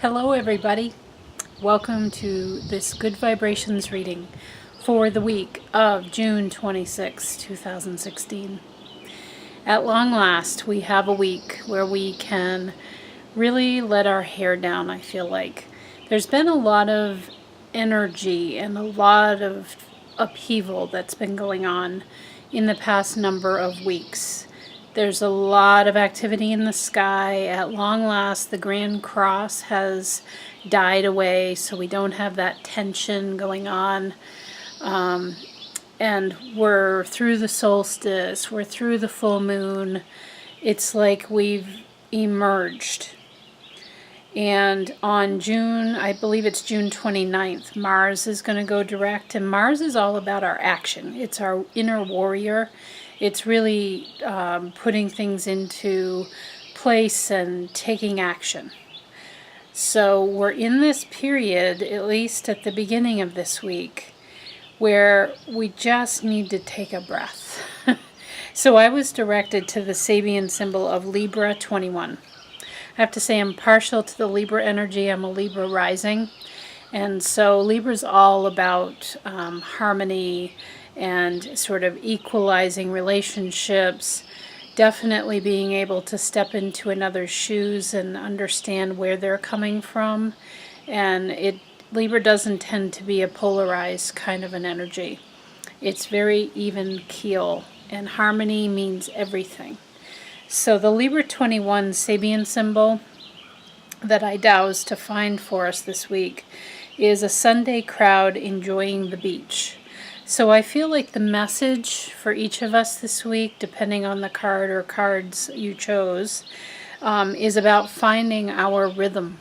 Hello everybody. Welcome to this Good Vibrations reading for the week of June 26, 2016. At long last, we have a week where we can really let our hair down, I feel like. There's been a lot of energy and a lot of upheaval that's been going on in the past number of weeks. There's a lot of activity in the sky. At long last, the Grand Cross has died away, so we don't have that tension going on. And we're through the solstice, we're through the full moon. It's like we've emerged. And on June, I believe it's June 29th, Mars is going to go direct. And Mars is all about our action. It's our inner warrior. It's really putting things into place and taking action. So we're in this period, at least at the beginning of this week, where we just need to take a breath. So I was directed to the Sabian symbol of Libra 21. I have to say I'm partial to the Libra energy. I'm a Libra rising. And so Libra's all about harmony and sort of equalizing relationships, definitely being able to step into another's shoes and understand where they're coming from. And Libra doesn't tend to be a polarized kind of an energy. It's very even keel, and harmony means everything. So the Libra 21 Sabian symbol that I dowsed to find for us this week is a Sunday crowd enjoying the beach. So I feel like the message for each of us this week, depending on the card or cards you chose, is about finding our rhythm.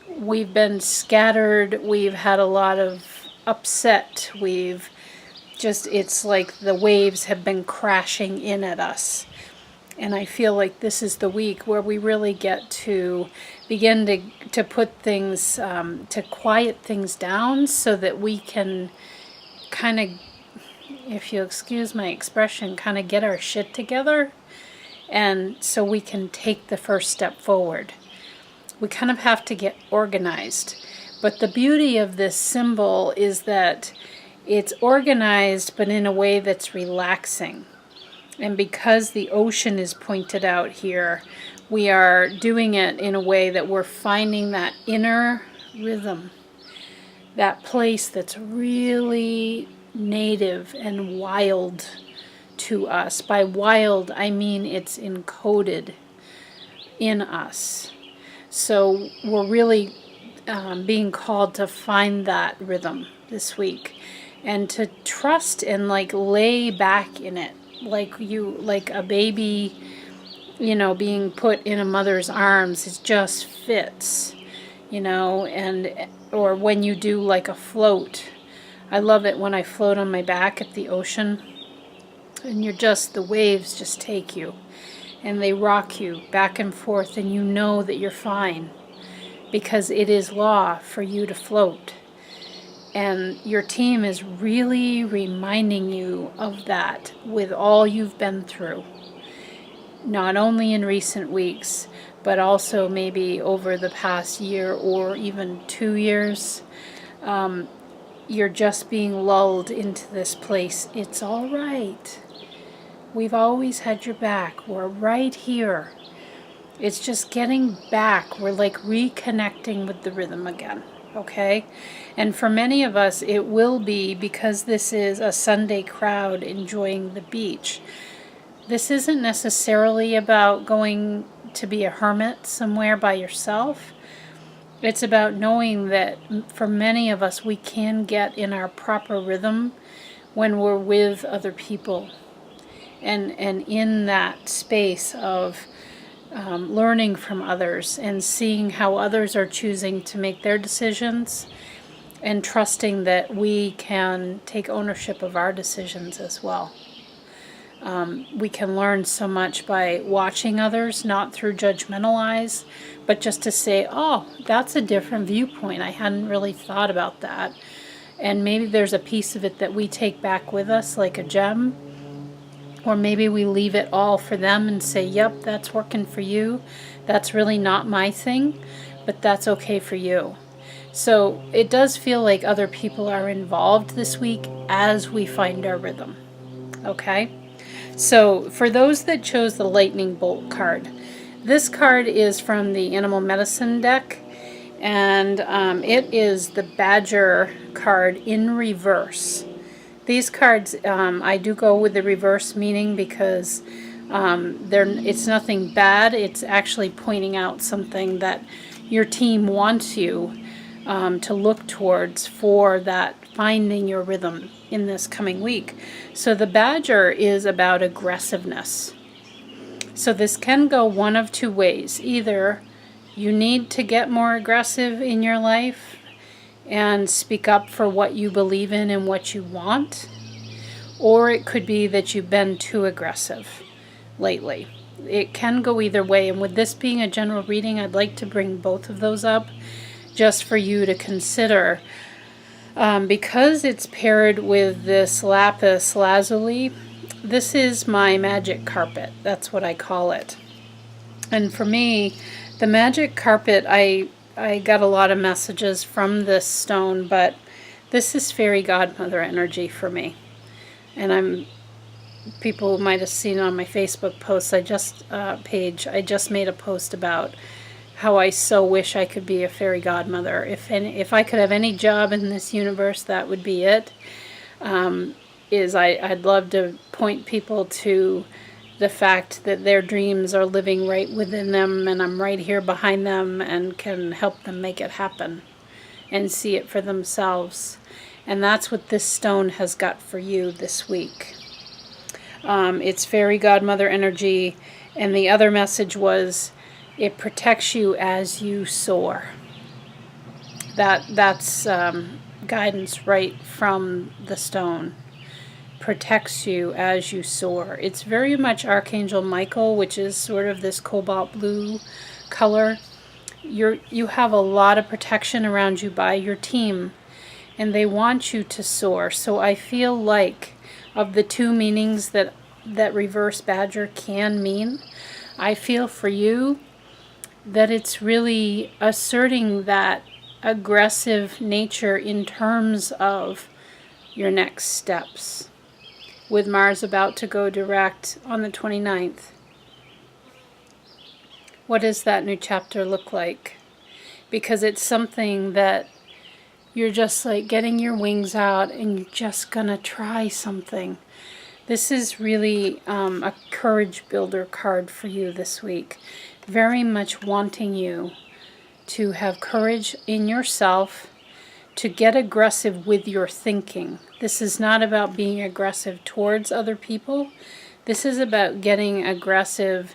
We've been scattered, we've had a lot of upset, it's like the waves have been crashing in at us. And I feel like this is the week where we really get to begin to put things, to quiet things down so that we can kind of, if you excuse my expression, kind of get our shit together, and so we can take the first step forward. We kind of have to get organized. But the beauty of this symbol is that it's organized, but in a way that's relaxing. And because the ocean is pointed out here, we are doing it in a way that we're finding that inner rhythm, that place that's really native and wild to us. By wild, I mean it's encoded in us. So we're really being called to find that rhythm this week and to trust and lay back in it, like a baby, being put in a mother's arms. It just fits, or when you do like a float. I love it when I float on my back at the ocean and the waves just take you and they rock you back and forth, and you know that you're fine because it is law for you to float. And your team is really reminding you of that with all you've been through, not only in recent weeks, but also maybe over the past year or even 2 years. You're just being lulled into this place. It's all right. We've always had your back. We're right here. It's just getting back. We're reconnecting with the rhythm again. Okay? And for many of us, it will be because this is a Sunday crowd enjoying the beach. This isn't necessarily about going to be a hermit somewhere by yourself. It's about knowing that for many of us, we can get in our proper rhythm when we're with other people. And in that space of learning from others and seeing how others are choosing to make their decisions, and trusting that we can take ownership of our decisions as well. We can learn so much by watching others, not through judgmental eyes, but just to say, oh, that's a different viewpoint. I hadn't really thought about that. And maybe there's a piece of it that we take back with us like a gem. Or maybe we leave it all for them and say, yep, that's working for you. That's really not my thing. but that's okay for you. So it does feel like other people are involved this week as we find our rhythm. Okay? So for those that chose the lightning bolt card, this card is from the animal medicine deck, and it is the badger card in reverse. These cards, I do go with the reverse meaning because it's nothing bad. It's actually pointing out something that your team wants you to look towards for that finding your rhythm in this coming week. So the badger is about aggressiveness. So this can go one of two ways. Either you need to get more aggressive in your life and speak up for what you believe in and what you want, or it could be that you've been too aggressive lately. It can go either way, and with this being a general reading, I'd like to bring both of those up just for you to consider. Because it's paired with this Lapis Lazuli, this is my magic carpet. That's what I call it. And for me, the magic carpet, I got a lot of messages from this stone, but this is fairy godmother energy for me. And people might have seen on my Facebook posts, I just made a post about how I so wish I could be a fairy godmother. If I could have any job in this universe, that would be it. I'd love to point people to the fact that their dreams are living right within them, and I'm right here behind them and can help them make it happen and see it for themselves. And that's what this stone has got for you this week. It's fairy godmother energy, and the other message was it protects you as you soar. That's guidance right from the stone. Protects you as you soar. It's very much Archangel Michael, which is sort of this cobalt blue color. You have a lot of protection around you by your team, and they want you to soar. So I feel like of the two meanings that reverse badger can mean, I feel for you that it's really asserting that aggressive nature in terms of your next steps. With Mars about to go direct on the 29th. What does that new chapter look like? Because it's something that you're just like getting your wings out and you're just gonna try something. This is really a courage builder card for you this week. Very much wanting you to have courage in yourself, to get aggressive with your thinking. This is not about being aggressive towards other people. This is about getting aggressive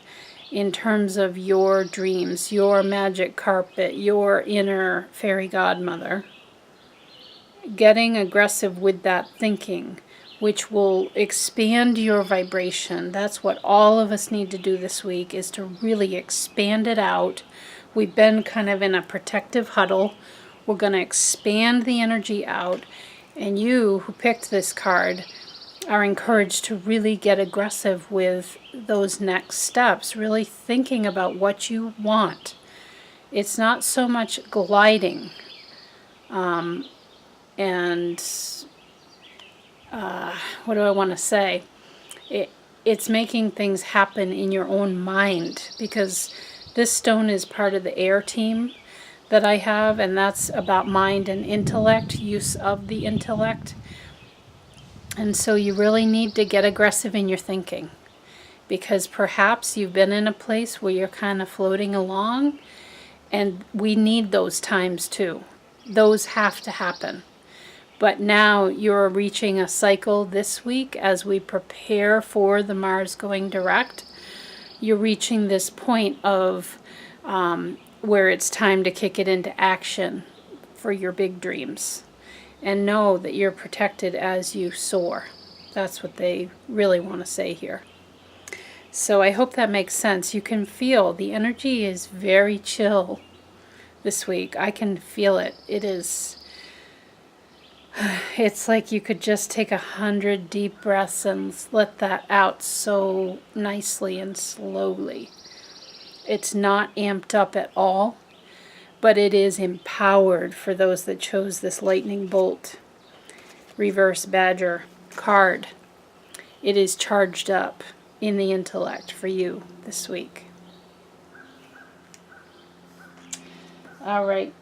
in terms of your dreams, your magic carpet, your inner fairy godmother. Getting aggressive with that thinking, which will expand your vibration. That's what all of us need to do this week, is to really expand it out. We've been kind of in a protective huddle. We're going to expand the energy out, and you who picked this card are encouraged to really get aggressive with those next steps, really thinking about what you want. It's not so much gliding what do I want to say? It's making things happen in your own mind, because this stone is part of the air team that I have, and that's about mind and intellect, use of the intellect. And so you really need to get aggressive in your thinking, because perhaps you've been in a place where you're kind of floating along, and we need those times too. Those have to happen. But now you're reaching a cycle this week as we prepare for the Mars going direct. You're reaching this point of where it's time to kick it into action for your big dreams. And know that you're protected as you soar. That's what they really want to say here. So I hope that makes sense. You can feel the energy is very chill this week. I can feel it. It's like you could just take 100 deep breaths and let that out so nicely and slowly. It's not amped up at all, but it is empowered for those that chose this lightning bolt reverse badger card. It is charged up in the intellect for you this week. All right,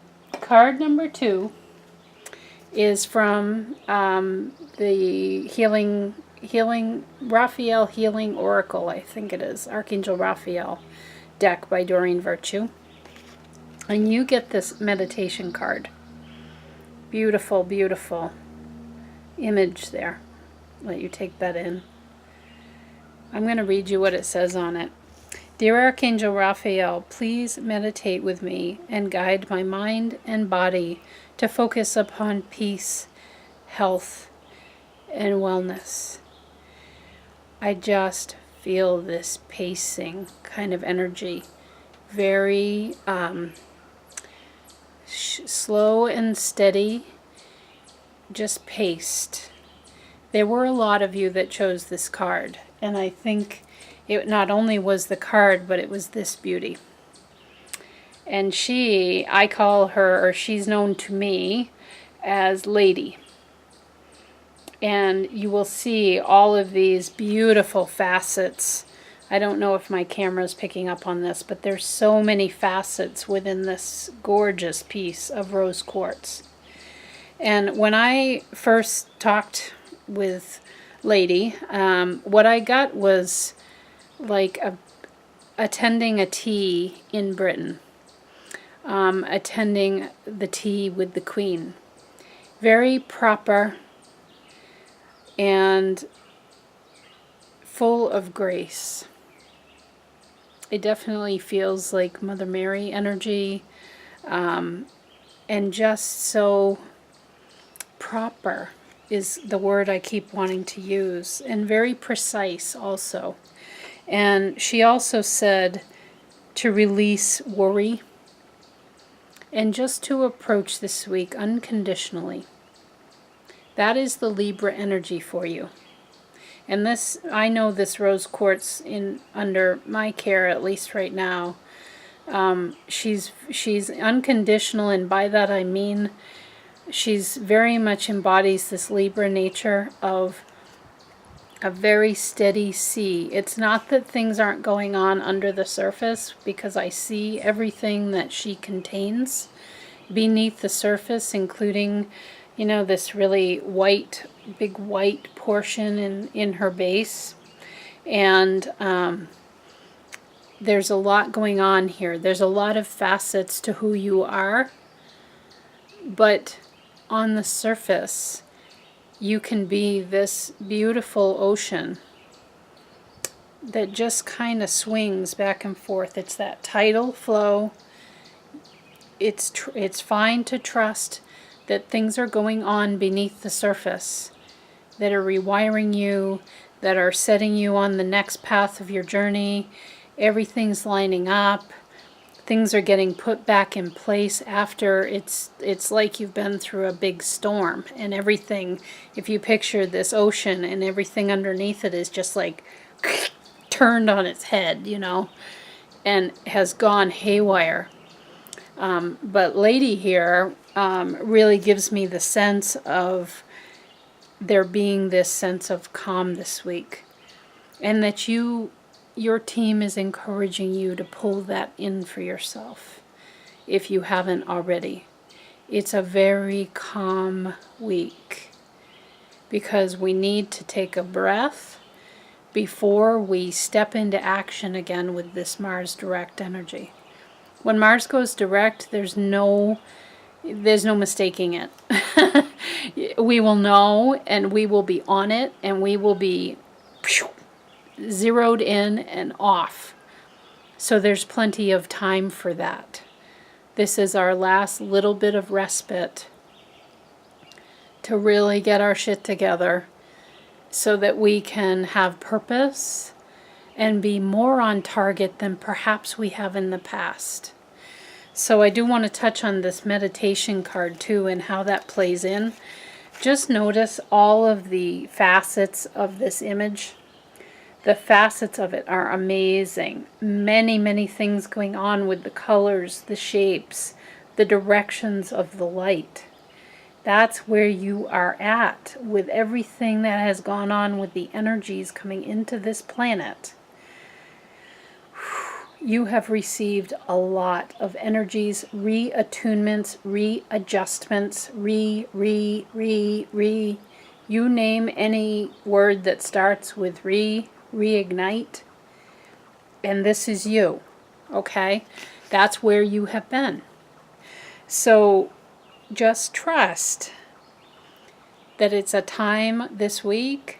card number 2 is from the Raphael Healing Oracle, I think it is, Archangel Raphael deck by Doreen Virtue. And you get this meditation card. Beautiful, beautiful image there. Let you take that in. I'm going to read you what it says on it. Dear Archangel Raphael, please meditate with me and guide my mind and body to focus upon peace, health, and wellness. I just feel this pacing kind of energy. Very slow and steady, just paced. There were a lot of you that chose this card, and I think it not only was the card, but it was this beauty. And she, I call her, or she's known to me as Lady. And you will see all of these beautiful facets. I don't know if my camera's picking up on this, but there's so many facets within this gorgeous piece of rose quartz. And when I first talked with Lady, what I got was like attending a tea in Britain, attending the tea with the Queen. Very proper and full of grace. It definitely feels like Mother Mary energy, and just so proper is the word I keep wanting to use, and very precise also. And she also said to release worry and just to approach this week unconditionally. That is the Libra energy for you. And this, I know this rose quartz in under my care, at least right now. She's unconditional, and by that I mean she's very much embodies this Libra nature of a very steady sea. It's not that things aren't going on under the surface, because I see everything that she contains beneath the surface, including, you know, this really white, big white portion in her base. And there's a lot going on here. There's a lot of facets to who you are, but on the surface you can be this beautiful ocean that just kind of swings back and forth. It's that tidal flow. It's fine to trust that things are going on beneath the surface that are rewiring you, that are setting you on the next path of your journey. Everything's lining up. Things are getting put back in place after it's like you've been through a big storm, and everything, if you picture this ocean and everything underneath it is just like turned on its head, you know, and has gone haywire. But Lady here really gives me the sense of there being this sense of calm this week, and that your team is encouraging you to pull that in for yourself if you haven't already. It's a very calm week because we need to take a breath before we step into action again with this Mars direct energy. When Mars goes direct, there's no mistaking it. We will know, and we will be on it, and we will be zeroed in and off. So there's plenty of time for that. This is our last little bit of respite to really get our shit together so that we can have purpose and be more on target than perhaps we have in the past. So I do want to touch on this meditation card too and how that plays in. Just notice all of the facets of this image. The facets of it are amazing. Many, many things going on with the colors, the shapes, the directions of the light. That's where you are at with everything that has gone on with the energies coming into this planet. You have received a lot of energies, reattunements, readjustments, you name any word that starts with reignite, and this is you, okay? That's where you have been. So just trust that it's a time this week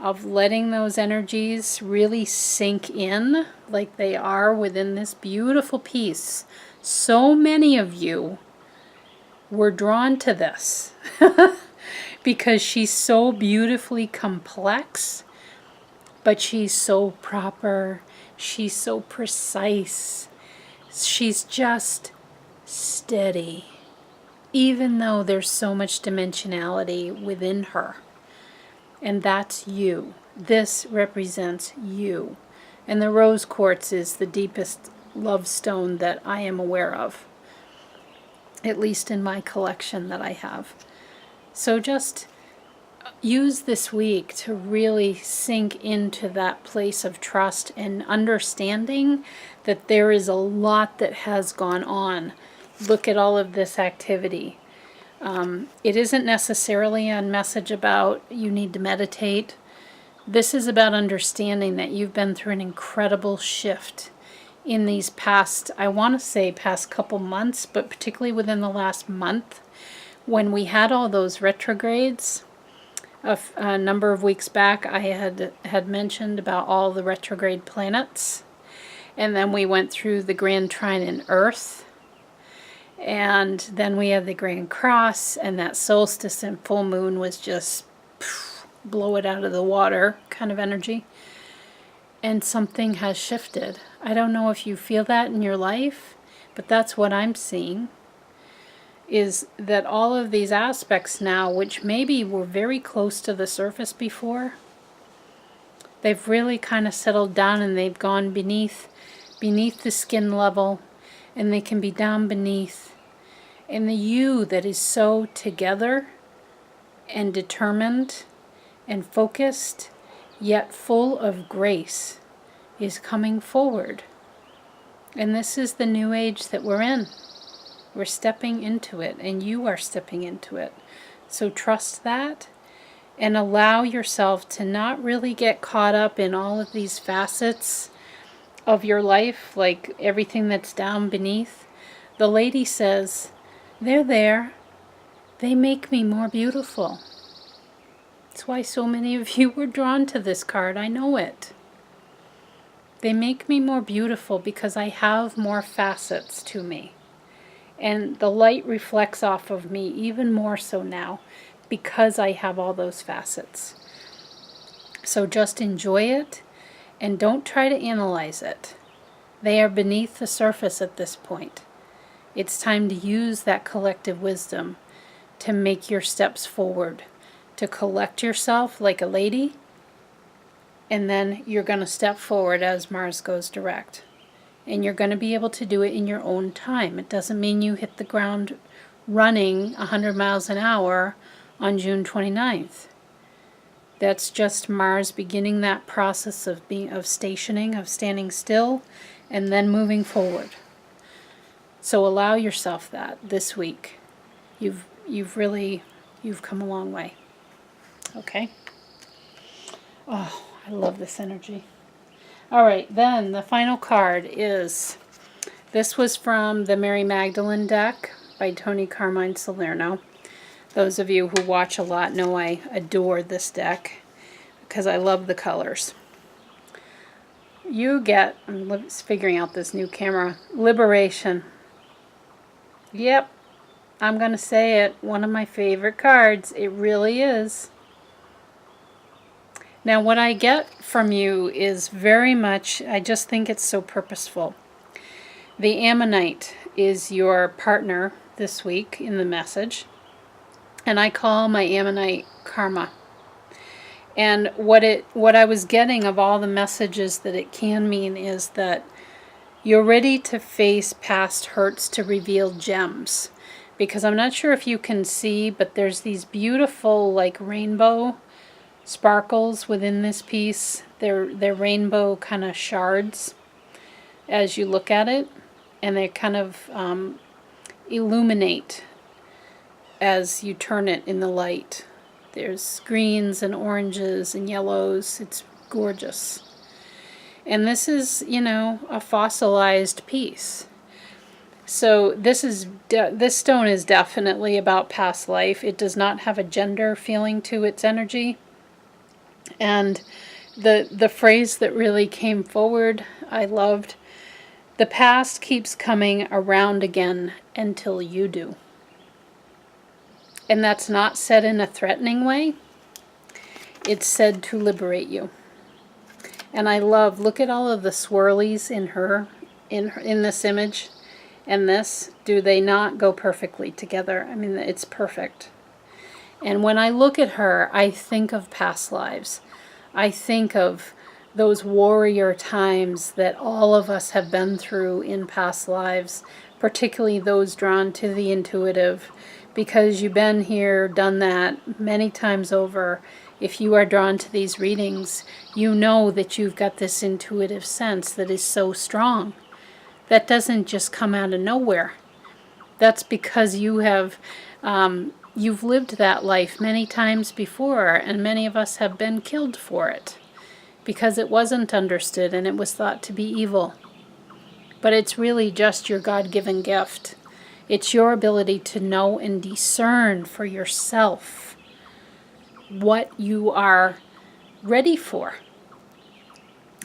of letting those energies really sink in like they are within this beautiful piece. So many of you were drawn to this because she's so beautifully complex, but she's so proper, she's so precise, she's just steady, even though there's so much dimensionality within her. And that's you. This represents you. And the Rose Quartz is the deepest love stone that I am aware of, at least in my collection that I have. So just use this week to really sink into that place of trust and understanding that there is a lot that has gone on. Look at all of this activity. It isn't necessarily a message about you need to meditate. This is about understanding that you've been through an incredible shift in these past, I want to say past couple months, but particularly within the last month, when we had all those retrogrades. A number of weeks back, I had mentioned about all the retrograde planets, and then we went through the Grand Trine in Earth. And then we had the Grand Cross, and that solstice and full moon was just blow it out of the water kind of energy. And something has shifted. I don't know if you feel that in your life, but that's what I'm seeing, is that all of these aspects now, which maybe were very close to the surface before, they've really kind of settled down and they've gone beneath the skin level, and they can be down beneath. And the you that is so together and determined and focused, yet full of grace, is coming forward. And this is the new age that we're in. We're stepping into it, and you are stepping into it. So trust that and allow yourself to not really get caught up in all of these facets of your life, like everything that's down beneath. The lady says, they're there. They make me more beautiful. That's why so many of you were drawn to this card. I know it. They make me more beautiful because I have more facets to me. And the light reflects off of me even more so now because I have all those facets. So just enjoy it and don't try to analyze it. They are beneath the surface at this point. It's time to use that collective wisdom to make your steps forward, to collect yourself like a lady, and then you're going to step forward as Mars goes direct. And you're going to be able to do it in your own time. It doesn't mean you hit the ground running 100 miles an hour on June 29th. That's just Mars beginning that process of stationing, of standing still, and then moving forward. So allow yourself that this week. You've come a long way. Okay? Oh, I love this energy. All right, then the final card is, this was from the Mary Magdalene deck by Tony Carmine Salerno. Those of you who watch a lot know I adore this deck because I love the colors. You get, I'm figuring out this new camera, liberation. Yep, I'm going to say it, one of my favorite cards. It really is. Now what I get from you is very much, I just think it's so purposeful. The Ammonite is your partner this week in the message. And I call my Ammonite karma. And what I was getting of all the messages that it can mean is that You're ready to face past hurts to reveal gems. Because I'm not sure if you can see, but there's these beautiful like rainbow sparkles within this piece. They're rainbow kind of shards as you look at it. And they kind of illuminate as you turn it in the light. There's greens and oranges and yellows. It's gorgeous. And this is, you know, a fossilized piece. So this stone is definitely about past life. It does not have a gender feeling to its energy. And the phrase that really came forward, I loved, the past keeps coming around again until you do. And that's not said in a threatening way. It's said to liberate you. And I love, look at all of the swirlies in this image and this. Do they not go perfectly together? I mean, it's perfect. And when I look at her, I think of past lives. I think of those warrior times that all of us have been through in past lives, particularly those drawn to the intuitive, because you've been here, done that many times over. If you are drawn to these readings, you know that you've got this intuitive sense that is so strong. That doesn't just come out of nowhere. That's because you have, you've lived that life many times before, and many of us have been killed for it because it wasn't understood and it was thought to be evil. But it's really just your God-given gift. It's your ability to know and discern for yourself what you are ready for.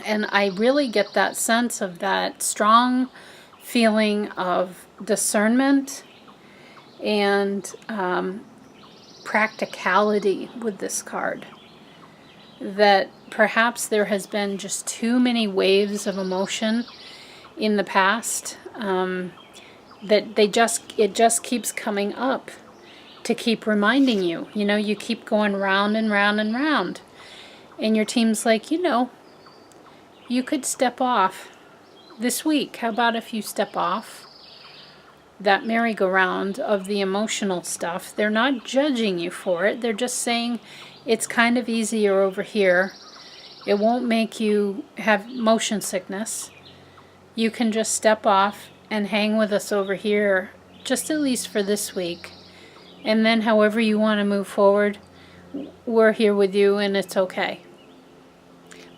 And I really get that sense of that strong feeling of discernment and practicality with this card. That perhaps there has been just too many waves of emotion in the past, that it just keeps coming up to keep reminding you. You know, you keep going round and round and round. And your team's like, you know, you could step off this week. How about if you step off that merry-go-round of the emotional stuff? They're not judging you for it. They're just saying it's kind of easier over here. It won't make you have motion sickness. You can just step off and hang with us over here, just at least for this week. And then however you want to move forward, we're here with you and it's okay.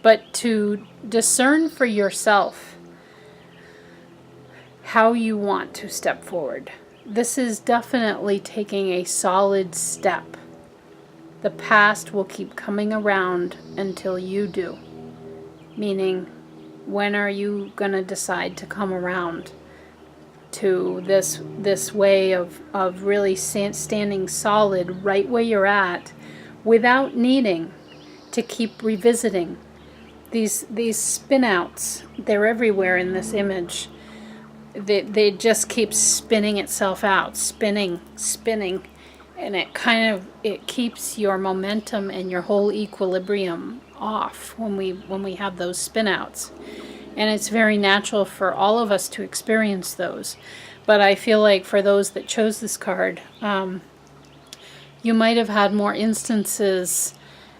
But to discern for yourself how you want to step forward. This is definitely taking a solid step. The past will keep coming around until you do. Meaning, when are you going to decide to come around to this way of really standing solid right where you're at without needing to keep revisiting these spin outs? They're everywhere in this image. They just keep spinning itself out, spinning, and it keeps your momentum and your whole equilibrium off when we have those spin outs. And it's very natural for all of us to experience those. But I feel like for those that chose this card, you might have had more instances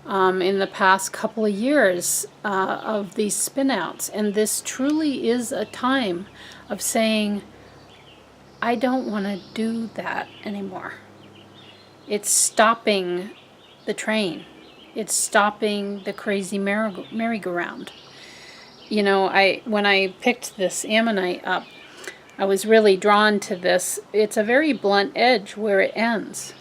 in the past couple of years of these spin-outs. And this truly is a time of saying, I don't want to do that anymore. It's stopping the train. It's stopping the crazy merry-go-round. You know, when I picked this Ammonite up, I was really drawn to this. It's a very blunt edge where it ends.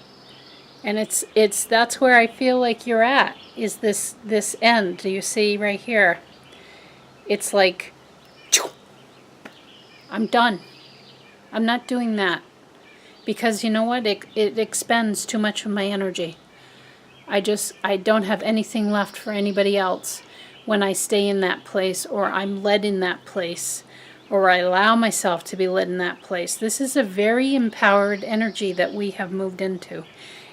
And that's where I feel like you're at, is this end. Do you see right here? It's like, I'm done. I'm not doing that. Because you know what? It expends too much of my energy. I don't have anything left for anybody else when I stay in that place, or I'm led in that place, or I allow myself to be led in that place. This is a very empowered energy that we have moved into.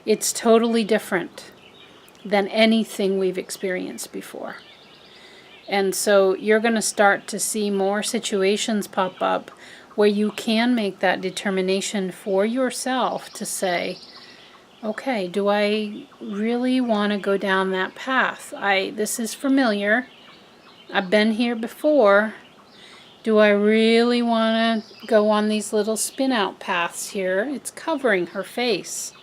It's totally different than anything we've experienced before. And so you're going to start to see more situations pop up where you can make that determination for yourself to say, okay, do I really want to go down that path? This is familiar. I've been here before. Do I really want to go on these little spin out paths here? It's covering her face.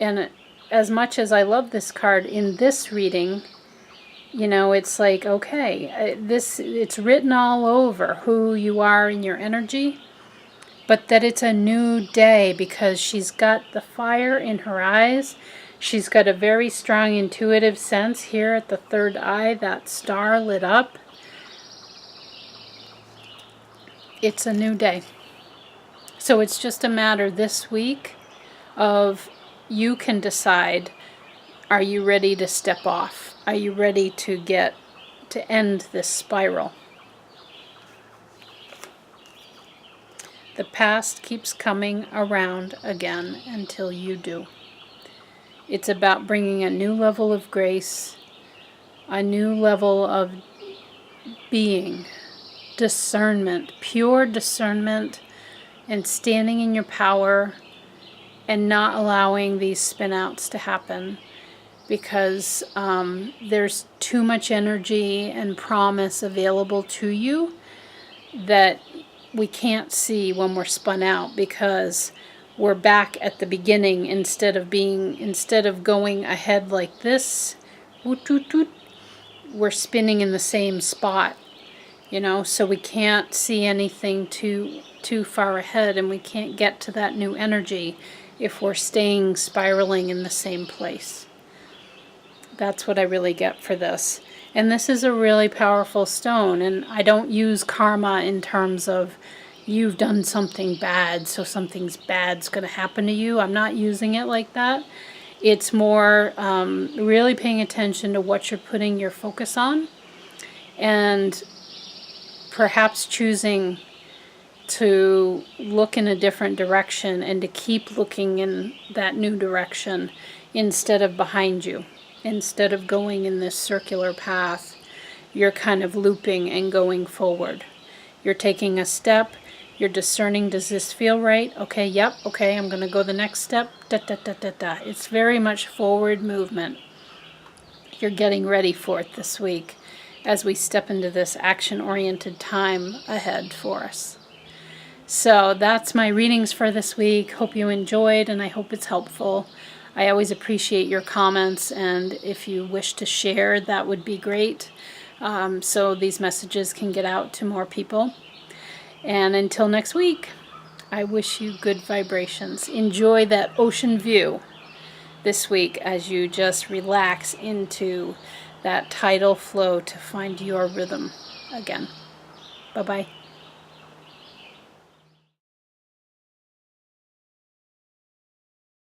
And as much as I love this card in this reading, you know, it's like, okay, it's written all over who you are in your energy, but that it's a new day because she's got the fire in her eyes. She's got a very strong intuitive sense here at the third eye, that star lit up. It's a new day. So it's just a matter this week of you can decide, are you ready to step off? Are you ready to end this spiral? The past keeps coming around again until you do. It's about bringing a new level of grace, a new level of being, discernment, pure discernment, and standing in your power and not allowing these spin-outs to happen, because there's too much energy and promise available to you that we can't see when we're spun out, because we're back at the beginning instead of going ahead like this, we're spinning in the same spot, you know, so we can't see anything too far ahead, and we can't get to that new energy if we're staying spiraling in the same place. That's what I really get for this. And this is a really powerful stone, and I don't use karma in terms of you've done something bad, so something's bad's going to happen to you. I'm not using it like that. It's more really paying attention to what you're putting your focus on, and perhaps choosing to look in a different direction and to keep looking in that new direction instead of behind you. Instead of going in this circular path, you're kind of looping and going forward. You're taking a step, you're discerning, does this feel right? Okay, yep, okay, I'm going to go the next step. It's very much forward movement. You're getting ready for it this week as we step into this action-oriented time ahead for us. So that's my readings for this week. Hope you enjoyed, and I hope it's helpful. I always appreciate your comments, and if you wish to share, that would be great, so these messages can get out to more people. And until next week, I wish you good vibrations. Enjoy that ocean view this week as you just relax into that tidal flow to find your rhythm again. Bye-bye.